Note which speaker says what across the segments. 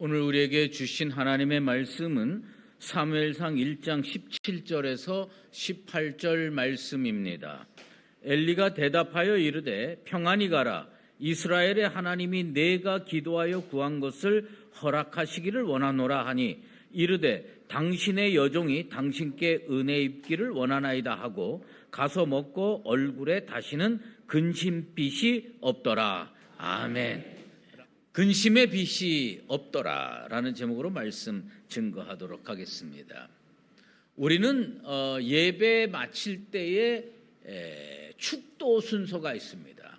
Speaker 1: 오늘 우리에게 주신 하나님의 말씀은 사무엘상 1장 17절에서 18절 말씀입니다. 엘리가 대답하여 이르되 평안히 가라. 이스라엘의 하나님이 내가 기도하여 구한 것을 허락하시기를 원하노라 하니 이르되 당신의 여종이 당신께 은혜 입기를 원하나이다 하고 가서 먹고 얼굴에 다시는 근심빛이 없더라. 아멘. 근심의 빛이 없더라라는 제목으로 말씀 증거하도록 하겠습니다. 우리는 예배 마칠 때에 축도 순서가 있습니다.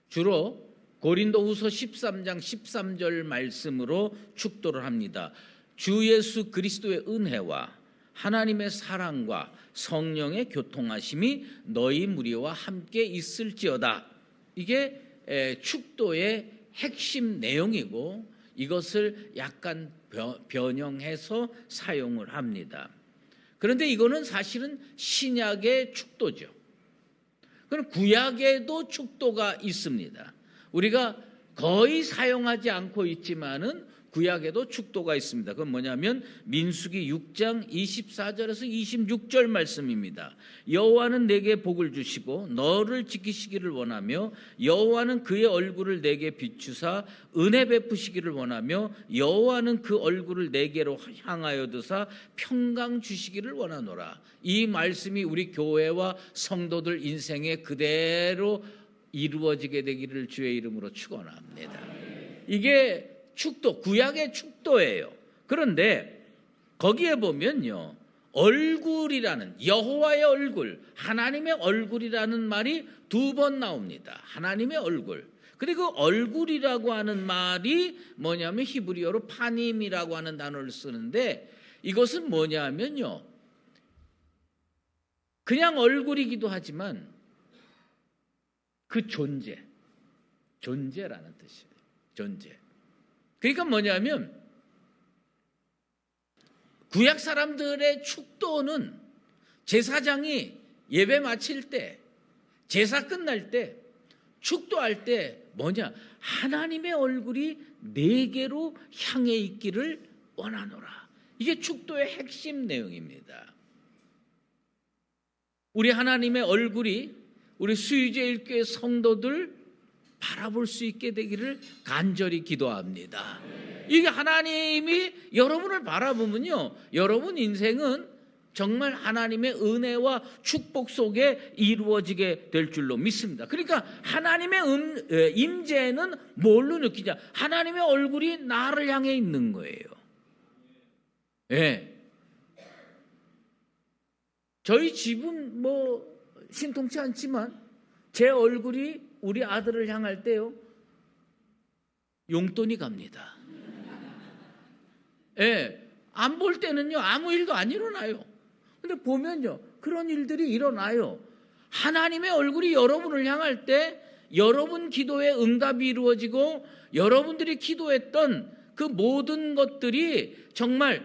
Speaker 1: 주로 고린도후서 13장 13절 말씀으로 축도를 합니다. 주 예수 그리스도의 은혜와 하나님의 사랑과 성령의 교통하심이 너희 무리와 함께 있을지어다. 이게 축도의 핵심 내용이고 이것을 약간 변형해서 사용을 합니다. 그런데 이거는 사실은 신약의 축도죠. 그럼 구약에도 축도가 있습니다. 우리가 거의 사용하지 않고 있지만은 구약에도 축도가 있습니다. 그건 뭐냐면 민수기 6장 24절에서 26절 말씀입니다. 여호와는 내게 복을 주시고 너를 지키시기를 원하며 여호와는 그의 얼굴을 내게 비추사 은혜 베푸시기를 원하며 여호와는 그 얼굴을 내게로 향하여 드사 평강 주시기를 원하노라. 이 말씀이 우리 교회와 성도들 인생에 그대로 이루어지게 되기를 주의 이름으로 축원합니다. 이게 축도, 구약의 축도예요. 그런데 거기에 보면요, 얼굴이라는, 여호와의 얼굴, 하나님의 얼굴이라는 말이 2번 나옵니다. 하나님의 얼굴. 근데 그 얼굴이라고 하는 말이 뭐냐면 히브리어로 파님이라고 하는 단어를 쓰는데 이것은 뭐냐면요, 그냥 얼굴이기도 하지만 그 존재라는 뜻이에요. 존재. 그러니까 뭐냐면 구약 사람들의 축도는 제사장이 예배 마칠 때, 제사 끝날 때, 축도할 때 뭐냐? 하나님의 얼굴이 내게로 향해 있기를 원하노라. 이게 축도의 핵심 내용입니다. 우리 하나님의 얼굴이 우리 수유제일교회 성도들 바라볼 수 있게 되기를 간절히 기도합니다. 이게 하나님이 여러분을 바라보면요, 여러분 인생은 정말 하나님의 은혜와 축복 속에 이루어지게 될 줄로 믿습니다. 그러니까 하나님의 임재는 뭘로 느끼냐? 하나님의 얼굴이 나를 향해 있는 거예요. 예. 저희 집은 뭐 신통치 않지만 제 얼굴이 우리 아들을 향할 때요, 용돈이 갑니다. 예, 안 볼 때는요, 아무 일도 안 일어나요. 근데 보면요, 그런 일들이 일어나요. 하나님의 얼굴이 여러분을 향할 때 여러분 기도에 응답이 이루어지고 여러분들이 기도했던 그 모든 것들이 정말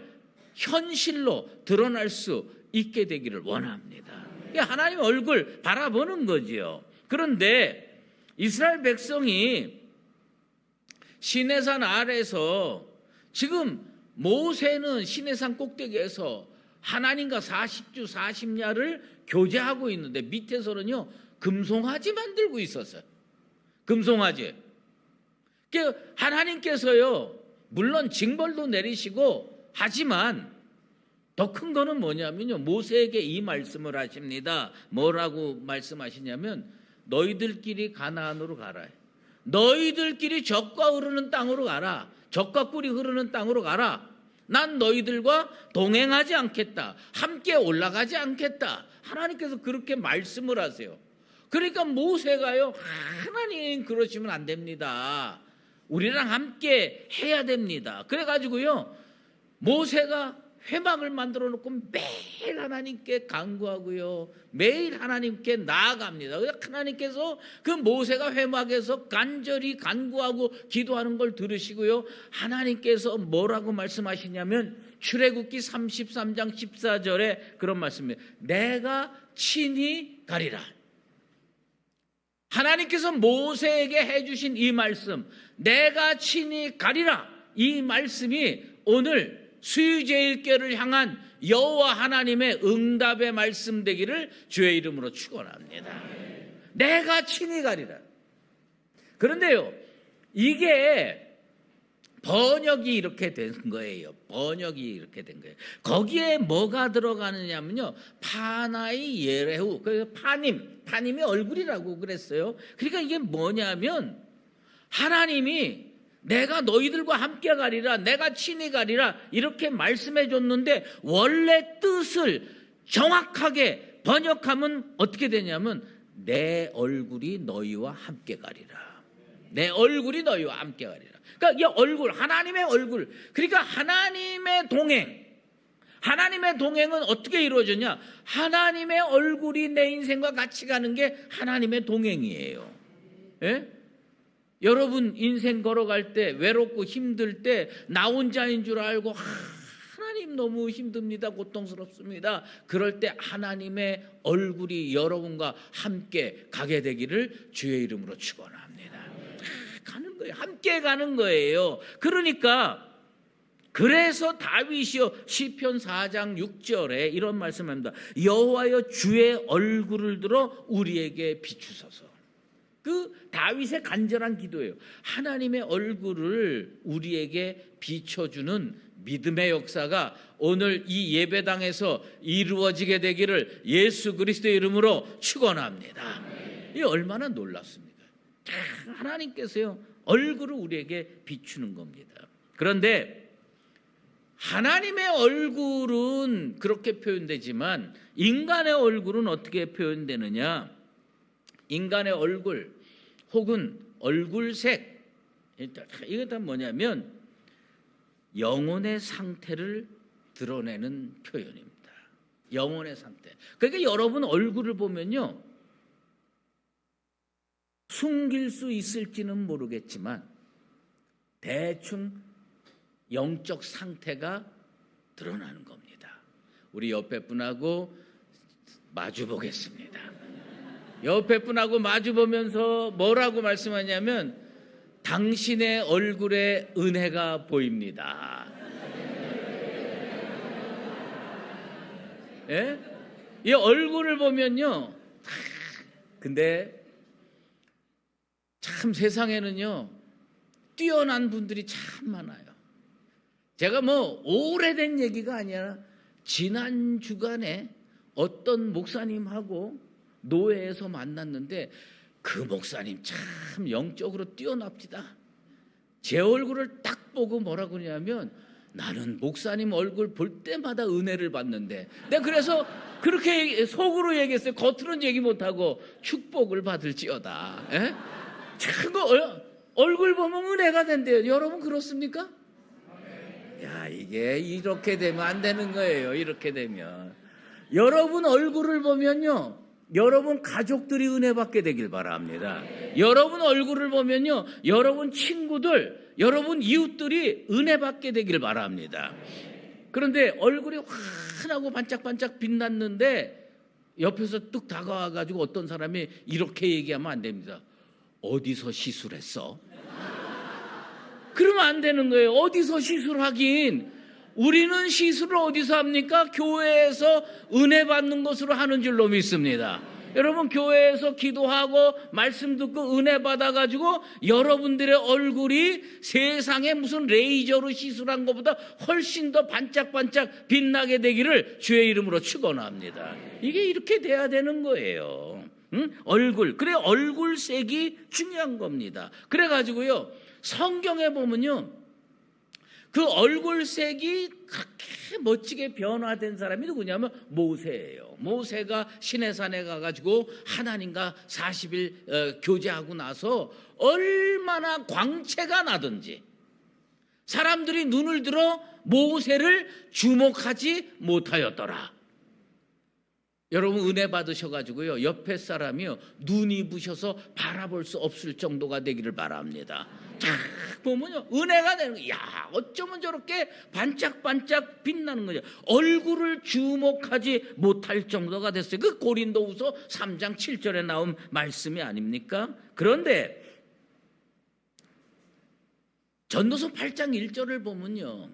Speaker 1: 현실로 드러날 수 있게 되기를 원합니다. 하나님의 얼굴 바라보는 거지요. 그런데 이스라엘 백성이 시내산 아래에서 지금 모세는 시내산 꼭대기에서 하나님과 40주 40야를 교제하고 있는데 밑에서는요, 금송아지 만들고 있었어요. 금송아지. 하나님께서요, 물론 징벌도 내리시고 하지만 더 큰 거는 뭐냐면요, 모세에게 이 말씀을 하십니다. 뭐라고 말씀하시냐면 너희들끼리 가나안으로 가라. 너희들끼리 젖과 흐르는 땅으로 가라. 젖과 꿀이 흐르는 땅으로 가라. 난 너희들과 동행하지 않겠다. 함께 올라가지 않겠다. 하나님께서 그렇게 말씀을 하세요. 그러니까 모세가요, 하나님 그러시면 안 됩니다. 우리랑 함께 해야 됩니다. 그래가지고요, 모세가 회막을 만들어 놓고 매일 하나님께 간구하고요, 매일 하나님께 나아갑니다. 하나님께서 그 모세가 회막에서 간절히 간구하고 기도하는 걸 들으시고요, 하나님께서 뭐라고 말씀하시냐면 출애굽기 33장 14절에 그런 말씀입니다. 내가 친히 가리라. 하나님께서 모세에게 해주신 이 말씀, 내가 친히 가리라. 이 말씀이 오늘 수유제일교를 향한 여호와 하나님의 응답의 말씀 되기를 주의 이름으로 축원합니다. 내가 친히 가리라. 그런데요, 이게 번역이 이렇게 된 거예요. 번역이 이렇게 된 거예요. 거기에 뭐가 들어가느냐면요, 파나이 예레후, 그 파님이 얼굴이라고 그랬어요. 그러니까 이게 뭐냐면 하나님이 내가 너희들과 함께 가리라, 내가 친히 가리라 이렇게 말씀해 줬는데, 원래 뜻을 정확하게 번역하면 어떻게 되냐면 내 얼굴이 너희와 함께 가리라. 내 얼굴이 너희와 함께 가리라. 그러니까 이 얼굴, 하나님의 얼굴, 그러니까 하나님의 동행. 하나님의 동행은 어떻게 이루어졌냐? 하나님의 얼굴이 내 인생과 같이 가는 게 하나님의 동행이에요. 예? 여러분 인생 걸어갈 때, 외롭고 힘들 때 나 혼자인 줄 알고 하나님 너무 힘듭니다, 고통스럽습니다, 그럴 때 하나님의 얼굴이 여러분과 함께 가게 되기를 주의 이름으로 축원합니다. 가는 거예요. 함께 가는 거예요. 그러니까 그래서 다윗이요 시편 4장 6절에 이런 말씀합니다. 여호와여 주의 얼굴을 들어 우리에게 비추소서. 그 다윗의 간절한 기도예요. 하나님의 얼굴을 우리에게 비춰주는 믿음의 역사가 오늘 이 예배당에서 이루어지게 되기를 예수 그리스도의 이름으로 축원합니다. 이 얼마나 놀랍습니까? 하나님께서요 얼굴을 우리에게 비추는 겁니다. 그런데 하나님의 얼굴은 그렇게 표현되지만 인간의 얼굴은 어떻게 표현되느냐? 인간의 얼굴 혹은 얼굴색, 이게 다 뭐냐면 영혼의 상태를 드러내는 표현입니다. 영혼의 상태. 그러니까 여러분 얼굴을 보면요, 숨길 수 있을지는 모르겠지만 대충 영적 상태가 드러나는 겁니다. 우리 옆에 분하고 마주 보겠습니다. 옆에 분하고 마주 보면서 뭐라고 말씀하냐면 당신의 얼굴에 은혜가 보입니다. 예? 이 얼굴을 보면요, 근데 참 세상에는요 뛰어난 분들이 참 많아요. 제가 뭐 오래된 얘기가 아니라 지난 주간에 어떤 목사님하고 노회에서 만났는데 그 목사님 참 영적으로 뛰어납니다. 제 얼굴을 딱 보고 뭐라고 그러냐면 나는 목사님 얼굴 볼 때마다 은혜를 받는데, 내가 그래서 그렇게 속으로 얘기했어요. 겉으로는 얘기 못하고 축복을 받을지어다. 예? 참 얼굴 보면 은혜가 된대요. 여러분 그렇습니까? 야, 이게 이렇게 되면 안 되는 거예요. 이렇게 되면 여러분 얼굴을 보면요 여러분 가족들이 은혜 받게 되길 바랍니다. 여러분 얼굴을 보면요 여러분 친구들, 여러분 이웃들이 은혜 받게 되길 바랍니다. 그런데 얼굴이 환하고 반짝반짝 빛났는데 옆에서 뚝 다가와가지고 어떤 사람이 이렇게 얘기하면 안 됩니다. 어디서 시술했어? 그러면 안 되는 거예요. 어디서 시술하긴. 우리는 시술을 어디서 합니까? 교회에서 은혜 받는 것으로 하는 줄로 믿습니다. 여러분 교회에서 기도하고 말씀 듣고 은혜 받아가지고 여러분들의 얼굴이 세상에 무슨 레이저로 시술한 것보다 훨씬 더 반짝반짝 빛나게 되기를 주의 이름으로 축원합니다. 이게 이렇게 돼야 되는 거예요. 응? 얼굴. 그래 얼굴색이 중요한 겁니다. 그래가지고요 성경에 보면요 그 얼굴색이 그렇게 멋지게 변화된 사람이 누구냐면 모세예요. 모세가 시내산에 가가지고 하나님과 40일 교제하고 나서 얼마나 광채가 나든지 사람들이 눈을 들어 모세를 주목하지 못하였더라. 여러분 은혜 받으셔가지고요 옆에 사람이요 눈이 부셔서 바라볼 수 없을 정도가 되기를 바랍니다. 딱 보면요 은혜가 되는 거예요. 야, 어쩌면 저렇게 반짝반짝 빛나는 거죠. 얼굴을 주목하지 못할 정도가 됐어요. 그 고린도후서 3장 7절에 나온 말씀이 아닙니까? 그런데 전도서 8장 1절을 보면요,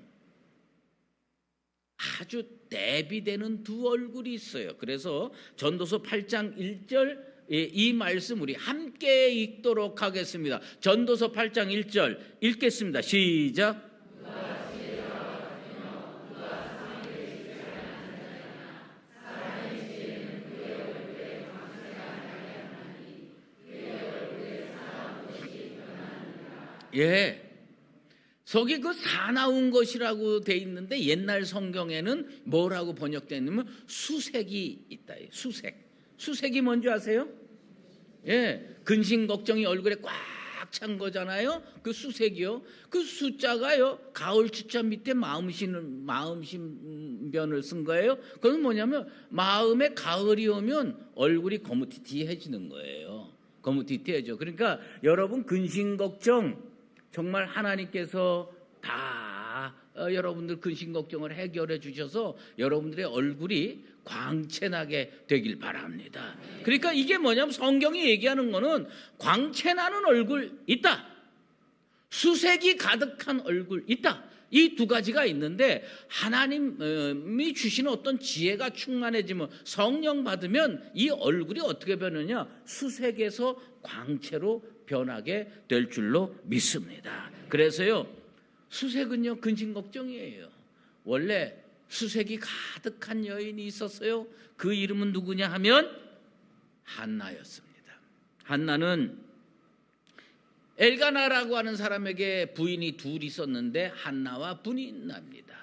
Speaker 1: 아주 대비되는 두 얼굴이 있어요. 그래서 전도서 8장 1절 이 말씀 우리 함께 읽도록 하겠습니다. 전도서 8장 1절 읽겠습니다. 시작. 예. 속이 그 사나운 것이라고 돼 있는데 옛날 성경에는 뭐라고 번역되냐면 수색이 있다. 수색이 뭔지 아세요? 예. 근심 걱정이 얼굴에 꽉 찬 거잖아요. 그 수색이요. 그 숫자가요. 가을 추자 밑에 마음심변을 쓴 거예요. 그건 뭐냐면 마음에 가을이 오면 얼굴이 거무튀튀해지는 거예요. 거무튀튀해져. 그러니까 여러분 근심 걱정 정말 하나님께서 다 여러분들 근심 걱정을 해결해 주셔서 여러분들의 얼굴이 광채나게 되길 바랍니다. 그러니까 이게 뭐냐면 성경이 얘기하는 거는 광채나는 얼굴 있다, 수색이 가득한 얼굴 있다, 이 두 가지가 있는데 하나님이 주시는 어떤 지혜가 충만해지면 성령 받으면 이 얼굴이 어떻게 변하냐, 수색에서 광채로 변하게 될 줄로 믿습니다. 그래서요, 수색은요 근심 걱정이에요. 원래 수색이 가득한 여인이 있었어요. 그 이름은 누구냐 하면 한나였습니다. 한나는 엘가나라고 하는 사람에게 부인이 둘 있었는데 한나와 분인납니다.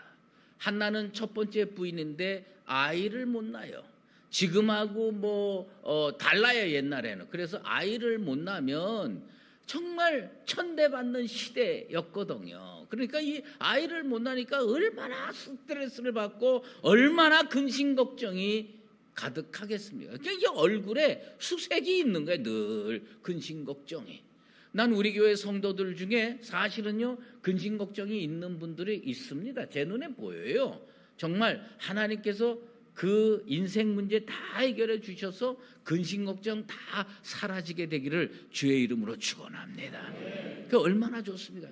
Speaker 1: 한나는 첫 번째 부인인데 아이를 못 낳아요. 지금하고 달라요 옛날에는. 그래서 아이를 못 낳으면 정말 천대받는 시대였거든요. 그러니까 이 아이를 못 낳으니까 얼마나 스트레스를 받고 얼마나 근심 걱정이 가득하겠습니까? 그러니까 이 얼굴에 수색이 있는 거예요. 늘 근심 걱정이. 난 우리 교회 성도들 중에 사실은요 근심 걱정이 있는 분들이 있습니다. 제 눈에 보여요. 정말 하나님께서 그 인생 문제 다 해결해 주셔서 근심 걱정 다 사라지게 되기를 주의 이름으로 축원합니다. 그 얼마나 좋습니다.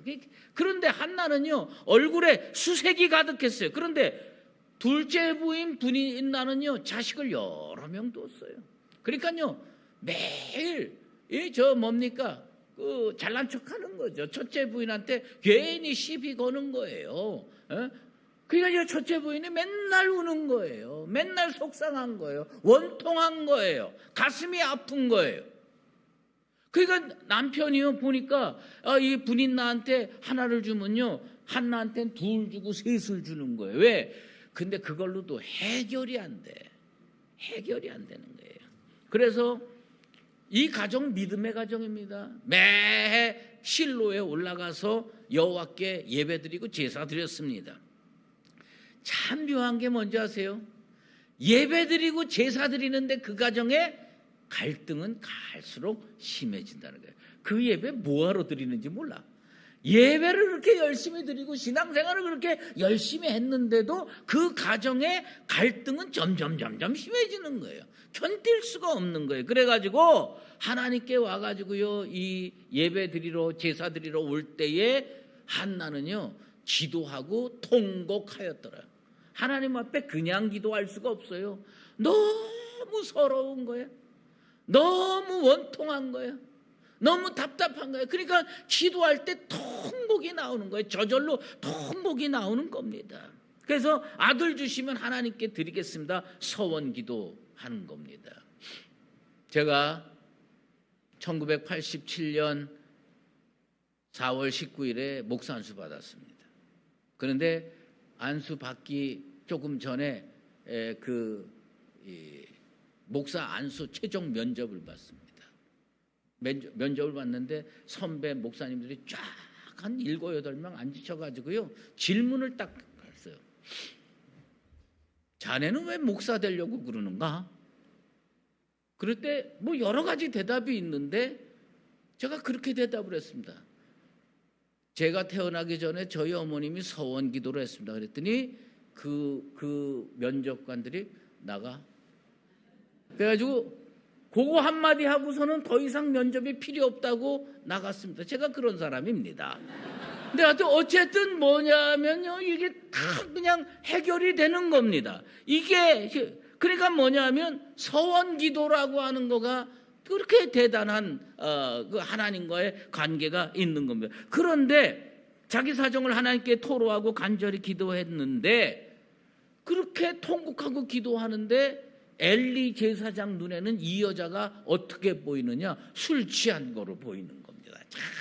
Speaker 1: 그런데 한나는요 얼굴에 수색이 가득했어요. 그런데 둘째 부인 분인나는요 자식을 여러 명 뒀어요. 그러니까요 매일 그 잘난 척하는 거죠. 첫째 부인한테 괜히 시비 거는 거예요. 그러니까 첫째 부인이 맨날 우는 거예요. 맨날 속상한 거예요. 원통한 거예요. 가슴이 아픈 거예요. 그러니까 남편이요 보니까 이 분인 나한테 하나를 주면요 한나한테는 둘 주고 셋을 주는 거예요. 왜? 근데 그걸로도 해결이 안 돼. 해결이 안 되는 거예요. 그래서 이 가정 믿음의 가정입니다. 매해 실로에 올라가서 여호와께 예배드리고 제사드렸습니다. 참 묘한 게 뭔지 아세요? 예배드리고 제사드리는데 그 가정에 갈등은 갈수록 심해진다는 거예요. 그 예배 뭐하러 드리는지 몰라. 예배를 그렇게 열심히 드리고 신앙생활을 그렇게 열심히 했는데도 그 가정의 갈등은 점점 심해지는 거예요. 견딜 수가 없는 거예요. 그래가지고 하나님께 와가지고요 이 예배 드리러 제사 드리러 올 때에 한나는요 기도하고 통곡하였더라. 하나님 앞에 그냥 기도할 수가 없어요. 너무 서러운 거예요. 너무 원통한 거예요. 너무 답답한 거예요. 그러니까 기도할 때 통곡이 나오는 거예요. 저절로 통곡이 나오는 겁니다. 그래서 아들 주시면 하나님께 드리겠습니다. 서원 기도하는 겁니다. 제가 1987년 4월 19일에 목사 안수 받았습니다. 그런데 안수 받기 조금 전에 목사 안수 최종 면접을 받습니다. 면접을 받는데 선배 목사님들이 쫙 한 7, 8명 앉으셔가지고요 질문을 딱 했어요. 자네는 왜 목사 되려고 그러는가? 그럴 때 여러 가지 대답이 있는데 제가 그렇게 대답을 했습니다. 제가 태어나기 전에 저희 어머님이 서원 기도를 했습니다. 그랬더니 그 면접관들이 나가. 그래가지고 그거 한마디 하고서는 더 이상 면접이 필요 없다고 나갔습니다. 제가 그런 사람입니다. 근데 하여튼 어쨌든 뭐냐면요, 이게 다 그냥 해결이 되는 겁니다. 이게 그러니까 뭐냐면 서원 기도라고 하는 거가 그렇게 대단한 그 하나님과의 관계가 있는 겁니다. 그런데 자기 사정을 하나님께 토로하고 간절히 기도했는데, 그렇게 통곡하고 기도하는데 엘리 제사장 눈에는 이 여자가 어떻게 보이느냐? 술 취한 거로 보이는 겁니다.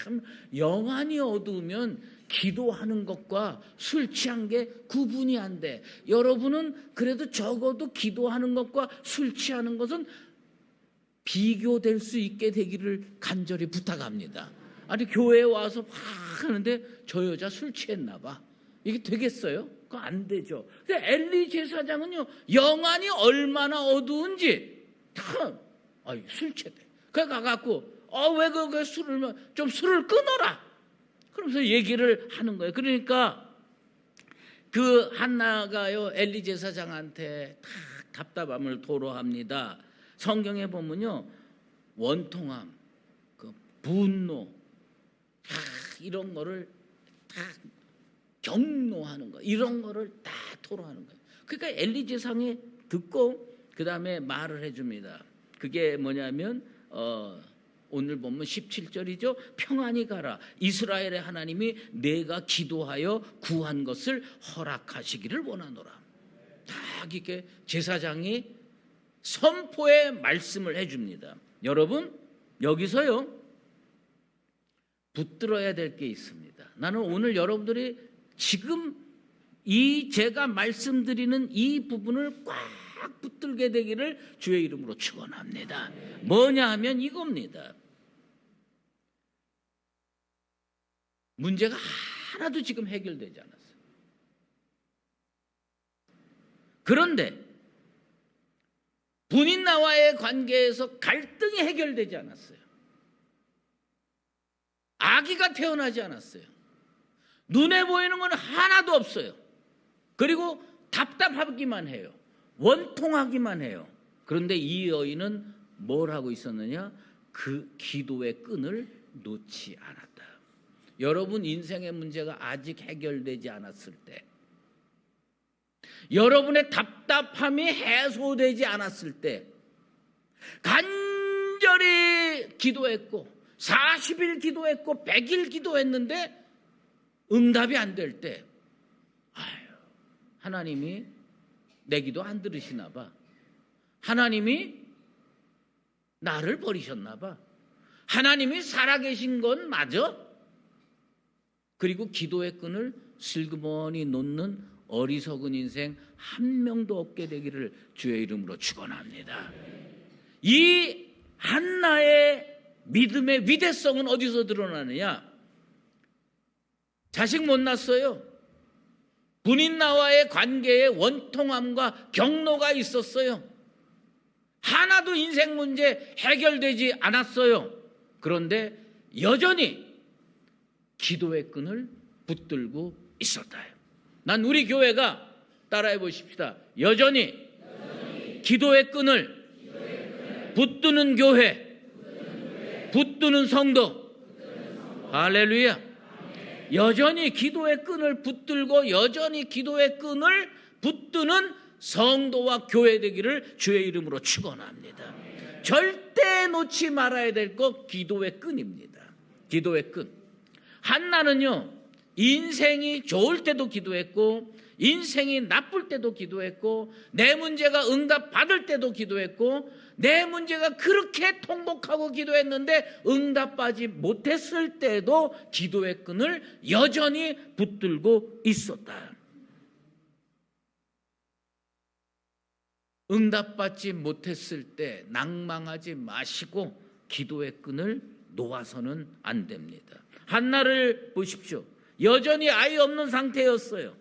Speaker 1: 참 영안이 어두우면 기도하는 것과 술 취한 게 구분이 안 돼. 여러분은 그래도 적어도 기도하는 것과 술 취하는 것은 비교될 수 있게 되기를 간절히 부탁합니다. 아니 교회에 와서 막 하는데 저 여자 술 취했나 봐. 이게 되겠어요? 그거 안 되죠. 근데 엘리 제사장은요, 영안이 얼마나 어두운지 다 술 취했대. 그래 가갖고 왜 그 술을 좀 술을 끊어라. 그러면서 얘기를 하는 거예요. 그러니까 그 한나가요 엘리 제사장한테 다 답답함을 토로합니다. 성경에 보면요, 원통함, 그 분노, 이런 거를 다 경노하는 거, 이런 거를 다 토로하는 거예요. 그러니까 엘리 제사장이 듣고 그 다음에 말을 해줍니다. 그게 뭐냐면 오늘 보면 17절이죠. 평안히 가라. 이스라엘의 하나님이 내가 기도하여 구한 것을 허락하시기를 원하노라. 딱 이렇게 제사장이 선포의 말씀을 해줍니다. 여러분, 여기서요 붙들어야 될 게 있습니다. 나는 오늘 여러분들이 지금 이 제가 말씀드리는 이 부분을 꽉 붙들게 되기를 주의 이름으로 축원합니다. 뭐냐 하면 이겁니다. 문제가 하나도 지금 해결되지 않았어요. 그런데 분인나와의 관계에서 갈등이 해결되지 않았어요. 아기가 태어나지 않았어요. 눈에 보이는 건 하나도 없어요. 그리고 답답하기만 해요. 원통하기만 해요. 그런데 이 여인은 뭘 하고 있었느냐? 그 기도의 끈을 놓지 않았다. 여러분 인생의 문제가 아직 해결되지 않았을 때, 여러분의 답답함이 해소되지 않았을 때, 간절히 기도했고 40일 기도했고 100일 기도했는데 응답이 안 될 때, 하나님이 내 기도 안 들으시나 봐. 하나님이 나를 버리셨나 봐. 하나님이 살아계신 건 맞아? 그리고 기도의 끈을 슬그머니 놓는 어리석은 인생 한 명도 없게 되기를 주의 이름으로 축원합니다. 이 한나의 믿음의 위대성은 어디서 드러나느냐? 자식 못 낳았어요. 분인나와의 관계에 원통함과 경노가 있었어요. 하나도 인생 문제 해결되지 않았어요. 그런데 여전히 기도의 끈을 붙들고 있었다. 난 우리 교회가 따라해 보십시다. 여전히 기도의 끈을 붙드는 교회, 붙드는 성도. 할렐루야. 여전히 기도의 끈을 붙들고 여전히 기도의 끈을 붙드는 성도와 교회 되기를 주의 이름으로 축원합니다. 절대 놓지 말아야 될 것 기도의 끈입니다. 기도의 끈. 한나는요, 인생이 좋을 때도 기도했고 인생이 나쁠 때도 기도했고 내 문제가 응답받을 때도 기도했고 내 문제가 그렇게 통곡하고 기도했는데 응답받지 못했을 때도 기도의 끈을 여전히 붙들고 있었다. 응답받지 못했을 때 낭망하지 마시고 기도의 끈을 놓아서는 안 됩니다. 한나를 보십시오. 여전히 아이 없는 상태였어요.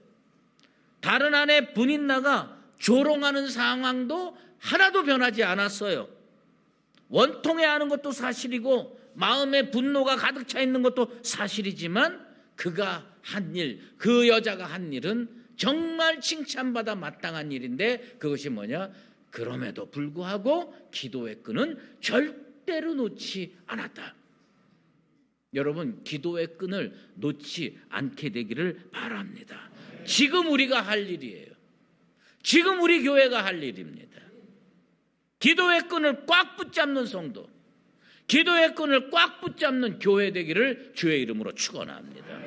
Speaker 1: 다른 아내 분인나가 조롱하는 상황도 하나도 변하지 않았어요. 원통해하는 것도 사실이고 마음에 분노가 가득 차 있는 것도 사실이지만 그가 한 일, 그 여자가 한 일은 정말 칭찬받아 마땅한 일인데 그것이 뭐냐? 그럼에도 불구하고 기도의 끈은 절대로 놓지 않았다. 여러분, 기도의 끈을 놓지 않게 되기를 바랍니다. 지금 우리가 할 일이에요. 지금 우리 교회가 할 일입니다. 기도의 끈을 꽉 붙잡는 성도, 기도의 끈을 꽉 붙잡는 교회 되기를 주의 이름으로 축원합니다.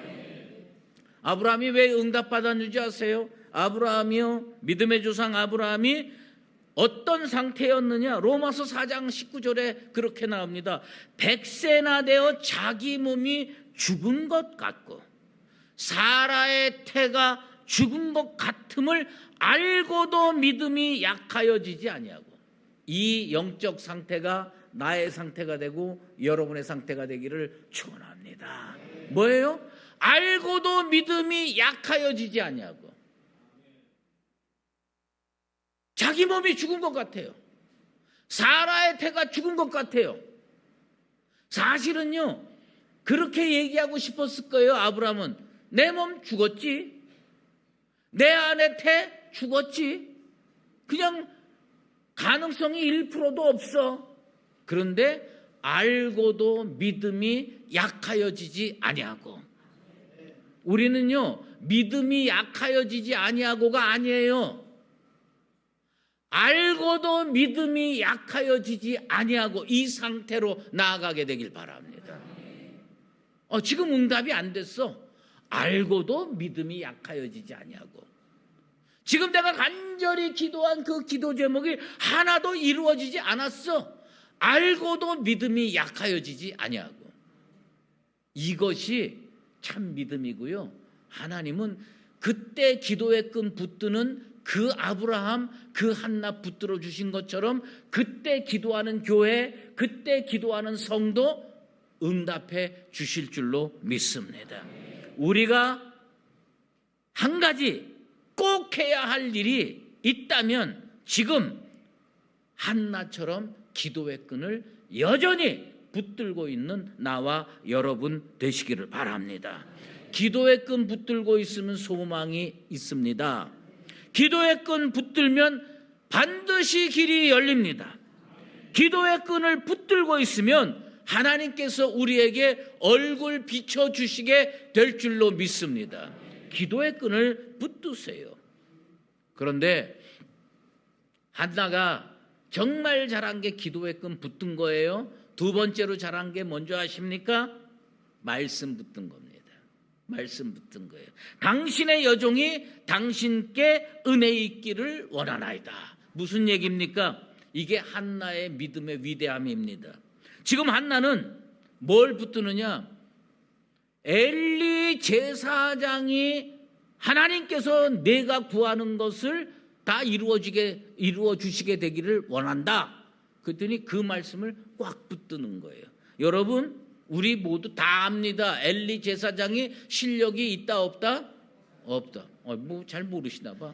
Speaker 1: 아브라함이 왜 응답받았는지 아세요? 아브라함이요, 믿음의 조상 아브라함이 어떤 상태였느냐? 로마서 4장 19절에 그렇게 나옵니다. 100세나 되어 자기 몸이 죽은 것 같고 사라의 태가 죽은 것 같음을 알고도 믿음이 약하여지지 아니하고. 이 영적 상태가 나의 상태가 되고 여러분의 상태가 되기를 축원합니다. 뭐예요? 알고도 믿음이 약하여지지 아니하고. 자기 몸이 죽은 것 같아요. 사라의 태가 죽은 것 같아요. 사실은요, 그렇게 얘기하고 싶었을 거예요. 아브라함은 내 몸 죽었지, 내 안의 태 죽었지, 그냥 가능성이 1%도 없어. 그런데 알고도 믿음이 약하여지지 아니하고. 우리는요, 믿음이 약하여지지 아니하고가 아니에요. 알고도 믿음이 약하여지지 아니하고 이 상태로 나아가게 되길 바랍니다. 지금 응답이 안 됐어. 알고도 믿음이 약하여지지 아니하고. 지금 내가 간절히 기도한 그 기도 제목이 하나도 이루어지지 않았어. 알고도 믿음이 약하여지지 아니하고. 이것이 참 믿음이고요. 하나님은 그때 기도의 끈 붙드는 그 아브라함, 그 한나 붙들어 주신 것처럼 그때 기도하는 교회, 그때 기도하는 성도 응답해 주실 줄로 믿습니다. 우리가 한 가지 꼭 해야 할 일이 있다면 지금 한나처럼 기도의 끈을 여전히 붙들고 있는 나와 여러분 되시기를 바랍니다. 기도의 끈 붙들고 있으면 소망이 있습니다. 기도의 끈 붙들면 반드시 길이 열립니다. 기도의 끈을 붙들고 있으면 하나님께서 우리에게 얼굴 비춰주시게 될 줄로 믿습니다. 기도의 끈을 붙드세요. 그런데 한나가 정말 잘한 게 기도의 끈 붙든 거예요. 두 번째로 잘한 게 뭔지 아십니까? 말씀 붙든 겁니다. 말씀 붙든 거예요. 당신의 여종이 당신께 은혜 있기를 원하나이다. 무슨 얘기입니까? 이게 한나의 믿음의 위대함입니다. 지금 한나는 뭘 붙드느냐? 엘리 제사장이 하나님께서 내가 구하는 것을 다 이루어 주시게 되기를 원한다. 그랬더니 그 말씀을 꽉 붙드는 거예요. 여러분, 우리 모두 다 압니다. 엘리 제사장이 실력이 있다 없다? 없다. 잘 모르시나 봐.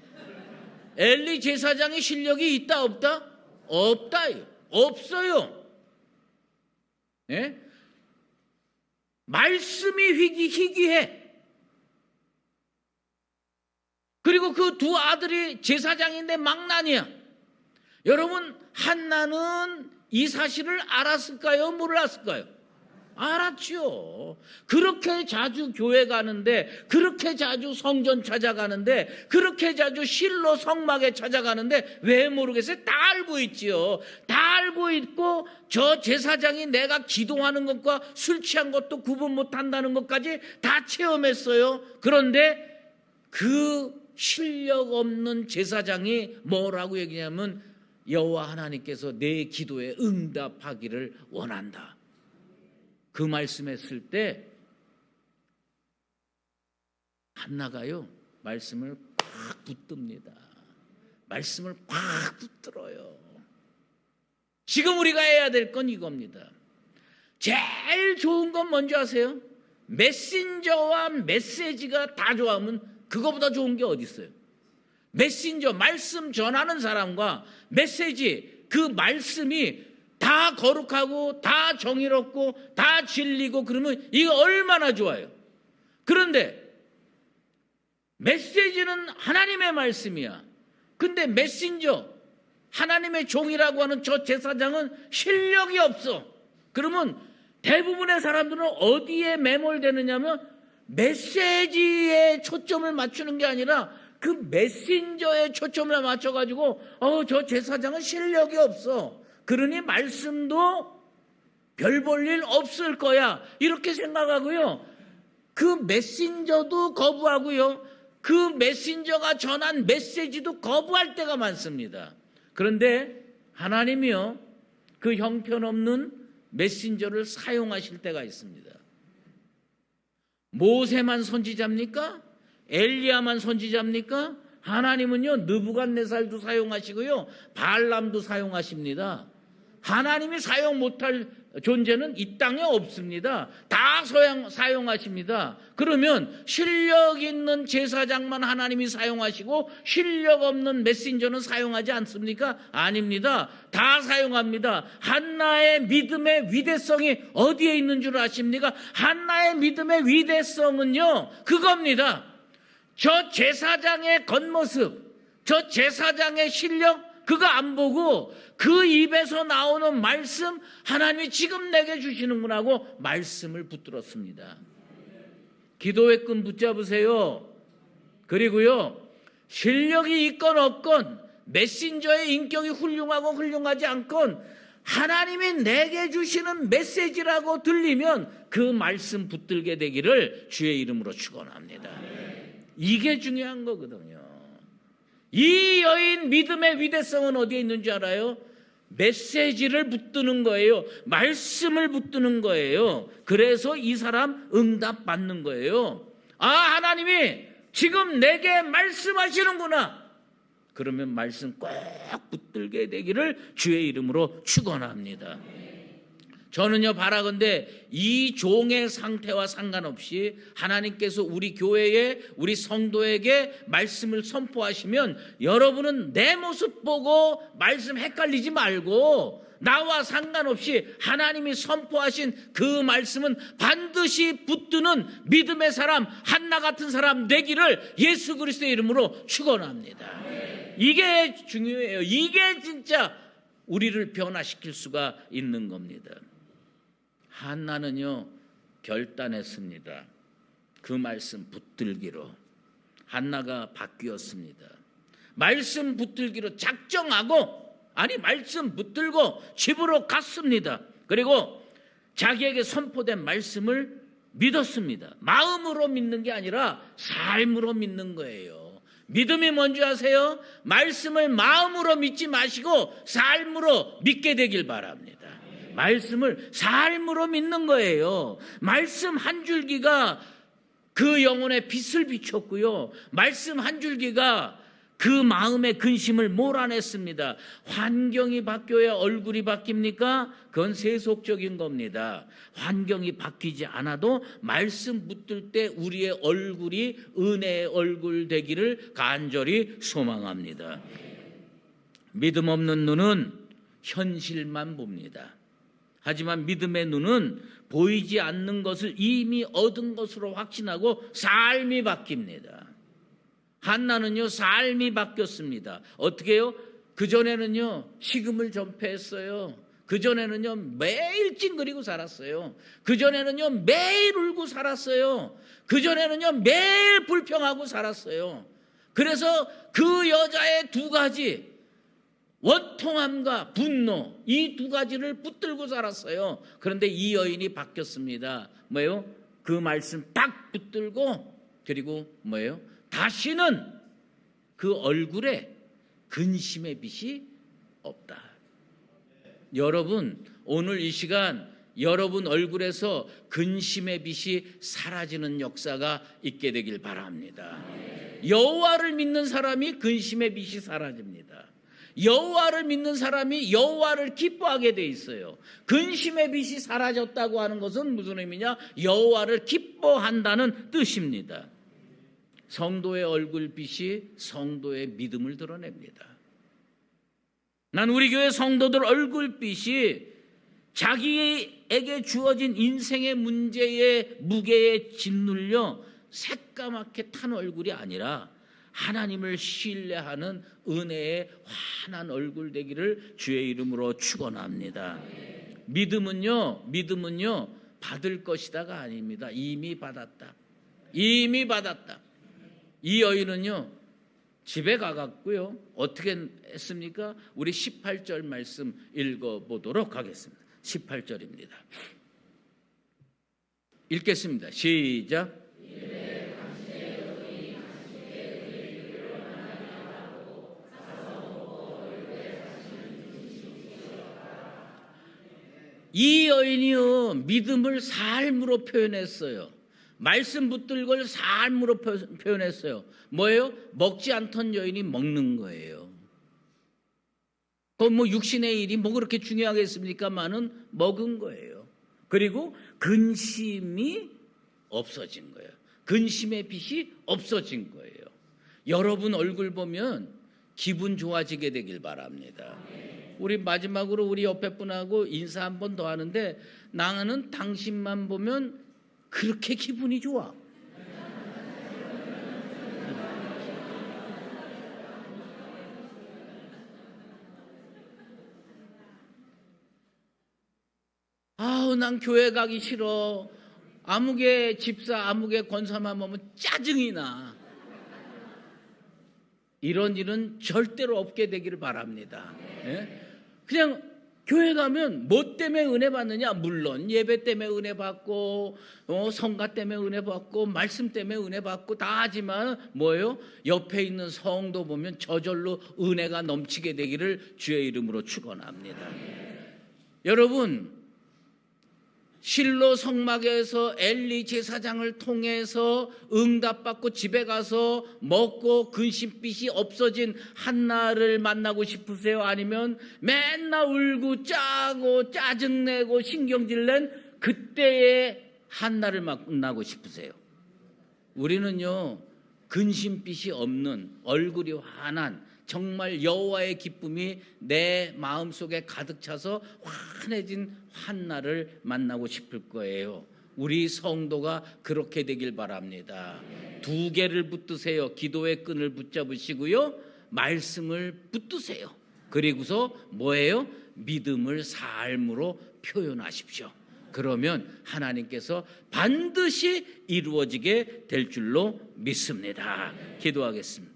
Speaker 1: 엘리 제사장이 실력이 있다 없다? 없다요. 없어요. 예? 말씀이 희귀해. 그리고 그 두 아들이 제사장인데 망나니야. 여러분, 한나는 이 사실을 알았을까요? 몰랐을까요? 알았죠. 그렇게 자주 교회 가는데, 그렇게 자주 성전 찾아가는데, 그렇게 자주 실로 성막에 찾아가는데 왜 모르겠어요? 다 알고 있지요. 다 알고 있고 저 제사장이 내가 기도하는 것과 술 취한 것도 구분 못한다는 것까지 다 체험했어요. 그런데 그 실력 없는 제사장이 뭐라고 얘기냐면 여호와 하나님께서 내 기도에 응답하기를 원한다. 그 말씀했을 때 한나가요 말씀을 꽉 붙듭니다. 말씀을 꽉 붙들어요. 지금 우리가 해야 될 건 이겁니다. 제일 좋은 건 뭔지 아세요? 메신저와 메시지가 다 좋아하면 그거보다 좋은 게 어디 있어요? 메신저, 말씀 전하는 사람과 메시지, 그 말씀이 다 거룩하고 다 정의롭고 다 진리고 그러면 이거 얼마나 좋아요. 그런데 메시지는 하나님의 말씀이야. 근데 메신저, 하나님의 종이라고 하는 저 제사장은 실력이 없어. 그러면 대부분의 사람들은 어디에 매몰되느냐면 메시지에 초점을 맞추는 게 아니라 그 메신저에 초점을 맞춰가지고 저 제사장은 실력이 없어. 그러니 말씀도 별 볼 일 없을 거야. 이렇게 생각하고요. 그 메신저도 거부하고요. 그 메신저가 전한 메시지도 거부할 때가 많습니다. 그런데 하나님이요, 그 형편없는 메신저를 사용하실 때가 있습니다. 모세만 선지자입니까? 엘리야만 선지자입니까? 하나님은요, 느부갓네살도 사용하시고요, 발람도 사용하십니다. 하나님이 사용 못할 존재는 이 땅에 없습니다. 다 사용하십니다. 그러면 실력 있는 제사장만 하나님이 사용하시고 실력 없는 메신저는 사용하지 않습니까? 아닙니다. 다 사용합니다. 한나의 믿음의 위대성이 어디에 있는 줄 아십니까? 한나의 믿음의 위대성은요, 그겁니다. 저 제사장의 겉모습, 저 제사장의 실력, 그거 안 보고 그 입에서 나오는 말씀, 하나님이 지금 내게 주시는구나 하고 말씀을 붙들었습니다. 기도의 끈 붙잡으세요. 그리고요, 실력이 있건 없건, 메신저의 인격이 훌륭하고 훌륭하지 않건 하나님이 내게 주시는 메시지라고 들리면 그 말씀 붙들게 되기를 주의 이름으로 축원합니다. 이게 중요한 거거든요. 이 여인 믿음의 위대성은 어디에 있는 줄 알아요? 메시지를 붙드는 거예요. 말씀을 붙드는 거예요. 그래서 이 사람 응답 받는 거예요. 하나님이 지금 내게 말씀하시는구나. 그러면 말씀 꼭 붙들게 되기를 주의 이름으로 축원합니다. 저는요, 바라건대 이 종의 상태와 상관없이 하나님께서 우리 교회에, 우리 성도에게 말씀을 선포하시면 여러분은 내 모습 보고 말씀 헷갈리지 말고 나와 상관없이 하나님이 선포하신 그 말씀은 반드시 붙드는 믿음의 사람, 한나 같은 사람 되기를 예수 그리스도의 이름으로 축원합니다. 이게 중요해요. 이게 진짜 우리를 변화시킬 수가 있는 겁니다. 한나는요, 결단했습니다. 그 말씀 붙들기로. 한나가 바뀌었습니다. 말씀 붙들기로 작정하고, 말씀 붙들고 집으로 갔습니다. 그리고 자기에게 선포된 말씀을 믿었습니다. 마음으로 믿는 게 아니라 삶으로 믿는 거예요. 믿음이 뭔지 아세요? 말씀을 마음으로 믿지 마시고 삶으로 믿게 되길 바랍니다. 말씀을 삶으로 믿는 거예요. 말씀 한 줄기가 그 영혼의 빛을 비췄고요. 말씀 한 줄기가 그 마음의 근심을 몰아냈습니다. 환경이 바뀌어야 얼굴이 바뀝니까? 그건 세속적인 겁니다. 환경이 바뀌지 않아도 말씀 붙들 때 우리의 얼굴이 은혜의 얼굴 되기를 간절히 소망합니다. 믿음 없는 눈은 현실만 봅니다. 하지만 믿음의 눈은 보이지 않는 것을 이미 얻은 것으로 확신하고 삶이 바뀝니다. 한나는요, 삶이 바뀌었습니다. 어떻게 해요? 그전에는요, 식음을 전폐했어요. 그전에는요, 매일 찡그리고 살았어요. 그전에는요, 매일 울고 살았어요. 그전에는요, 매일 불평하고 살았어요. 그래서 그 여자의 두 가지, 원통함과 분노, 이 두 가지를 붙들고 살았어요. 그런데 이 여인이 바뀌었습니다. 뭐예요? 그 말씀 딱 붙들고, 그리고 뭐예요? 다시는 그 얼굴에 근심의 빛이 없다. 여러분, 오늘 이 시간 여러분 얼굴에서 근심의 빛이 사라지는 역사가 있게 되길 바랍니다. 여호와를 믿는 사람이 근심의 빛이 사라집니다. 여호와를 믿는 사람이 여호와를 기뻐하게 돼 있어요. 근심의 빛이 사라졌다고 하는 것은 무슨 의미냐? 여호와를 기뻐한다는 뜻입니다. 성도의 얼굴빛이 성도의 믿음을 드러냅니다. 난 우리 교회 성도들 얼굴빛이 자기에게 주어진 인생의 문제의 무게에 짓눌려 새까맣게 탄 얼굴이 아니라 하나님을 신뢰하는 은혜의 환한 얼굴 되기를 주의 이름으로 축원합니다. 믿음은요 받을 것이다가 아닙니다. 이미 받았다. 이 여인은요 집에 가갔고요. 어떻게 했습니까? 우리 18절 말씀 읽어보도록 하겠습니다. 18절입니다. 읽겠습니다. 시작. 이 여인이요 믿음을 삶으로 표현했어요. 말씀 붙들 걸 삶으로 표현했어요. 뭐예요? 먹지 않던 여인이 먹는 거예요. 그건 뭐 육신의 일이 뭐 그렇게 중요하겠습니까만은 먹은 거예요. 그리고 근심이 없어진 거예요. 근심의 빛이 없어진 거예요. 여러분 얼굴 보면 기분 좋아지게 되길 바랍니다. 우리 마지막으로 우리 옆에 분하고 인사 한 번 더 하는데 나는 당신만 보면 그렇게 기분이 좋아. 아우 난 교회 가기 싫어. 아무개 집사 아무개 권사만 보면 짜증이 나. 이런 일은 절대로 없게 되기를 바랍니다. 예? 그냥 교회 가면 뭐 때문에 은혜 받느냐? 물론 예배 때문에 은혜 받고 성가 때문에 은혜 받고 말씀 때문에 은혜 받고 다 하지만 뭐예요? 옆에 있는 성도 보면 저절로 은혜가 넘치게 되기를 주의 이름으로 축원합니다. 여러분 실로 성막에서 엘리 제사장을 통해서 응답받고 집에 가서 먹고 근심빛이 없어진 한나를 만나고 싶으세요? 아니면 맨날 울고 짜고 짜증내고 신경질낸 그때의 한나를 만나고 싶으세요? 우리는요 근심빛이 없는 얼굴이 환한 정말 여호와의 기쁨이 내 마음속에 가득 차서 환해진 한나를 만나고 싶을 거예요. 우리 성도가 그렇게 되길 바랍니다. 두 개를 붙드세요. 기도의 끈을 붙잡으시고요. 말씀을 붙드세요. 그리고서 뭐예요? 믿음을 삶으로 표현하십시오. 그러면 하나님께서 반드시 이루어지게 될 줄로 믿습니다. 기도하겠습니다.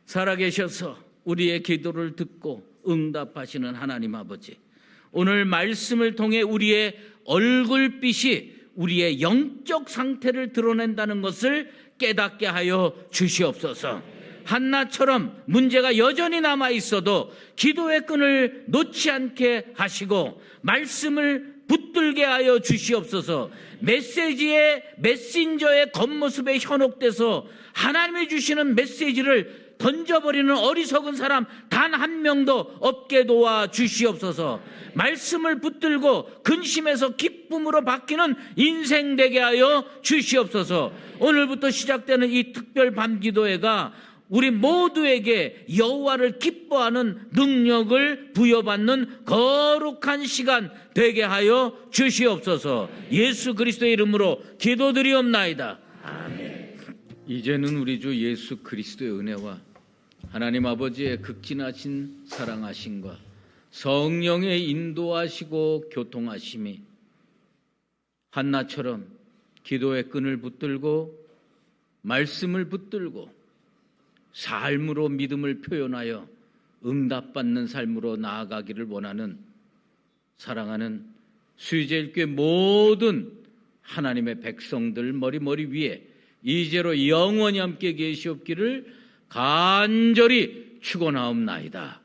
Speaker 1: 살아계셔서 우리의 기도를 듣고 응답하시는 하나님 아버지, 오늘 말씀을 통해 우리의 얼굴빛이 우리의 영적 상태를 드러낸다는 것을 깨닫게 하여 주시옵소서. 한나처럼 문제가 여전히 남아 있어도 기도의 끈을 놓지 않게 하시고 말씀을 붙들게 하여 주시옵소서. 메신저의 겉모습에 현혹돼서 하나님이 주시는 메시지를 던져버리는 어리석은 사람 단 한 명도 없게 도와 주시옵소서. 말씀을 붙들고 근심에서 기쁨으로 바뀌는 인생 되게 하여 주시옵소서. 오늘부터 시작되는 이 특별 밤기도회가 우리 모두에게 여호와를 기뻐하는 능력을 부여받는 거룩한 시간 되게 하여 주시옵소서. 예수 그리스도의 이름으로 기도드리옵나이다. 아멘. 이제는 우리 주 예수 그리스도의 은혜와 하나님 아버지의 극진하신 사랑하심과 성령의 인도하시고 교통하심이 한나처럼 기도의 끈을 붙들고 말씀을 붙들고 삶으로 믿음을 표현하여 응답받는 삶으로 나아가기를 원하는 사랑하는 수의제일교회 모든 하나님의 백성들 머리 위에 이제로 영원히 함께 계시옵기를 간절히 축원하옵나이다.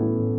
Speaker 2: 주옵소서.